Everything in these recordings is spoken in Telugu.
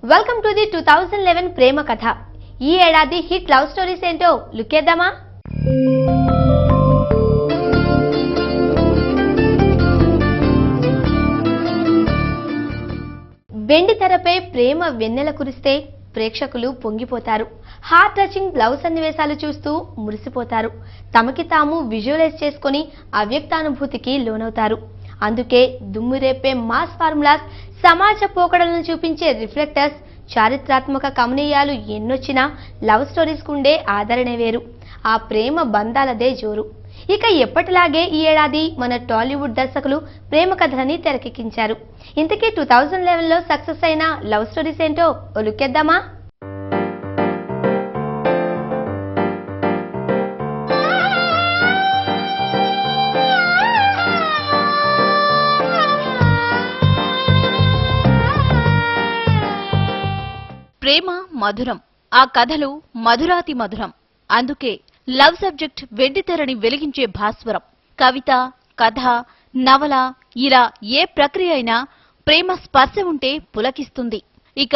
వెల్కమ్ టు ది 2011 ప్రేమ కథ. ఈ ఏడాది హిట్ లవ్ స్టోరీస్ ఏంటో లుక్కేద్దామా? వెండి తెరపై ప్రేమ వెన్నెల కురిస్తే ప్రేక్షకులు పొంగిపోతారు. హార్ట్ టచింగ్ లవ్ సన్నివేశాలు చూస్తూ మురిసిపోతారు. తమకి తాము విజువలైజ్ చేసుకుని అవ్యక్తానుభూతికి లోనవుతారు. అందుకే దుమ్మురేపే మాస్ ఫార్ములాస్, సమాజ పోకడలను చూపించే రిఫ్లెక్టర్స్, చారిత్రాత్మక కమనీయాలు ఎన్నొచ్చినా లవ్ స్టోరీస్ కుండే ఆదరణ వేరు. ఆ ప్రేమ బంధాలదే జోరు. ఇక ఎప్పటిలాగే ఈ ఏడాది మన టాలీవుడ్ దర్శకులు ప్రేమ కథలని తెరకెక్కించారు. ఇంతకీ 2011లో సక్సెస్ అయిన లవ్ స్టోరీస్ ఏంటో లుక్కేద్దామా? ప్రేమ మధురం, ఆ కథలు మధురాతి మధురం. అందుకే లవ్ సబ్జెక్ట్ వెండితెరని వెలిగించే భాస్వరం. కవిత, కథ, నవల ఇలా ఏ ప్రక్రియ అయినా ప్రేమ స్పర్శ ఉంటే పులకిస్తుంది. ఇక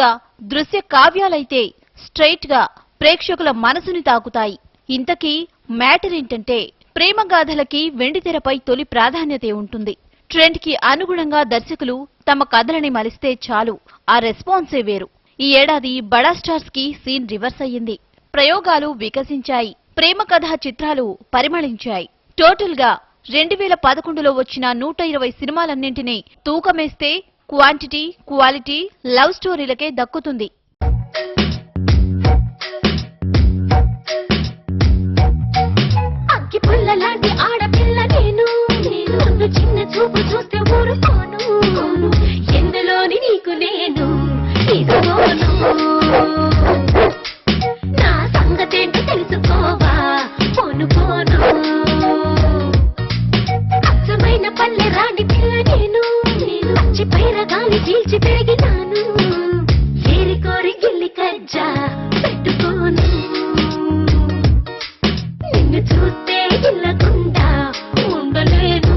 దృశ్య కావ్యాలైతే స్ట్రైట్ గా ప్రేక్షకుల మనసుని తాకుతాయి. ఇంతకీ మ్యాటర్ ఏంటంటే, ప్రేమ గాథలకి వెండితెరపై తొలి ప్రాధాన్యత ఉంటుంది. ట్రెండ్ కి అనుగుణంగా దర్శకులు తమ కథలని మలిస్తే చాలు, ఆ రెస్పాన్సే వేరు. ఈ ఏడాది బడా స్టార్స్ కి సీన్ రివర్స్ అయ్యింది. ప్రయోగాలు వికసించాయి, ప్రేమ కథా చిత్రాలు పరిమళించాయి. టోటల్ గా 2011లో వచ్చిన 120 సినిమాలన్నింటినీ తూకమేస్తే క్వాంటిటీ, క్వాలిటీ లవ్ స్టోరీలకే దక్కుతుంది. చిన్న చూపు చూస్తే ఊరుకోను, ఎందులోని నీకు నేను నా సంగతేంటో తెలుసుకోవా, పోను పోను అచ్చమైన పల్లె రాణి పిల్ల నేను, పచ్చి పైరగాలి చీల్చి పెరిగినాను, ఏరి కోరి గిల్లి కజ్జా పెట్టుకోను, నిన్ను చూస్తే గిల్లకుండా ఉండలేను.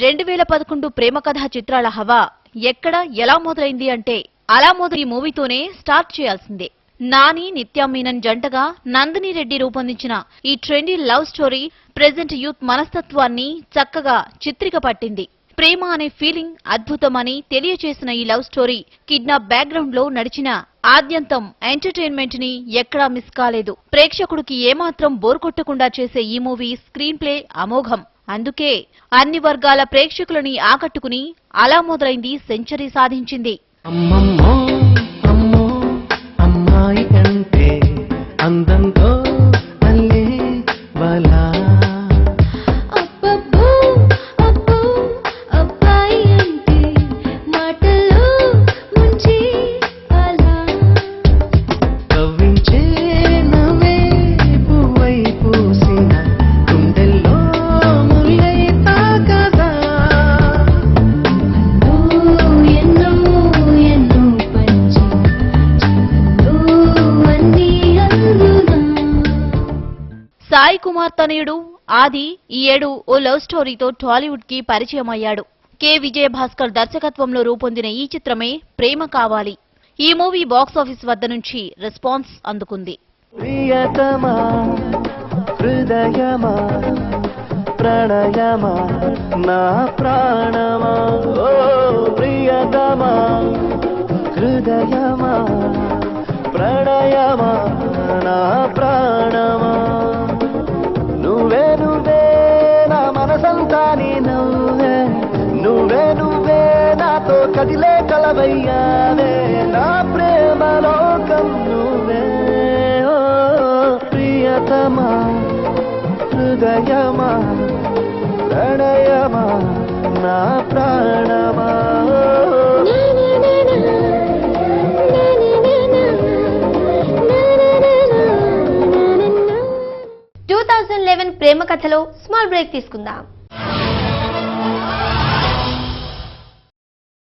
2011 ప్రేమ కథా చిత్రాల హవా ఎక్కడ ఎలా మొదలైంది అంటే, అలా మొదలు ఈ మూవీతోనే స్టార్ట్ చేయాల్సిందే. నాని, నిత్యా మీనన్ జంటగా నందిని రెడ్డి రూపొందించిన ఈ trendy love story present youth మనస్తత్వాన్ని చక్కగా చిత్రిక పట్టింది. ప్రేమ అనే ఫీలింగ్ అద్భుతమని తెలియచేసిన ఈ లవ్ స్టోరీ కిడ్నాప్ బ్యాక్గ్రౌండ్ లో నడిచిన ఆద్యంతం ఎంటర్టైన్మెంట్ ని ఎక్కడా మిస్ కాలేదు. ప్రేక్షకుడికి ఏమాత్రం బోర్ కొట్టకుండా చేసే ఈ మూవీ స్క్రీన్ ప్లే అమోఘం. అందుకే అన్ని వర్గాల ప్రేక్షకులని ఆకట్టుకుని అలా మొదలైంది సెంచరీ సాధించింది. అమ్మమ్మో అమ్మో అమ్మాయి అంటే అందంతో అల్లే బలా, అబ్బబ్బో అబ్బో అబ్బాయి అంటే మాటల్లో ముంచి అలా, కవ్వించే నవ్వే పువ్వై పూసిన గుండెల్లో ముల్లై తాకదా, ఎన్నో ఎన్నో పంచి అన్నీ అందునా. సాయి కుమార్ తనయుడు ఆది ఈ ఏడు ఓ లవ్ స్టోరీతో టాలీవుడ్ కి పరిచయం అయ్యాడు. కె విజయభాస్కర్ దర్శకత్వంలో రూపొందిన ఈ చిత్రమే ప్రేమ కావాలి. ఈ మూవీ బాక్సాఫీస్ వద్ద నుంచి రెస్పాన్స్ అందుకుంది. ప్రియతమా హృదయమా ప్రణయమా నా ప్రాణమా, ఓ ప్రియతమా హృదయమా ప్రణయమా నా ప్రాణమా, నువ్వే నువ్వే నా మనసంతా నీ నవ్వే, నువ్వే నువ్వే నాతో కదిలే కలవయ్యావే, నా ప్రేమ లోకం నువ్వే, ఓ ప్రియతమా హృదయమా ప్రణయమా నా ప్రాణమా. 2011 ప్రేమ కథలో స్మాల్ బ్రేక్ తీసుకుందాం.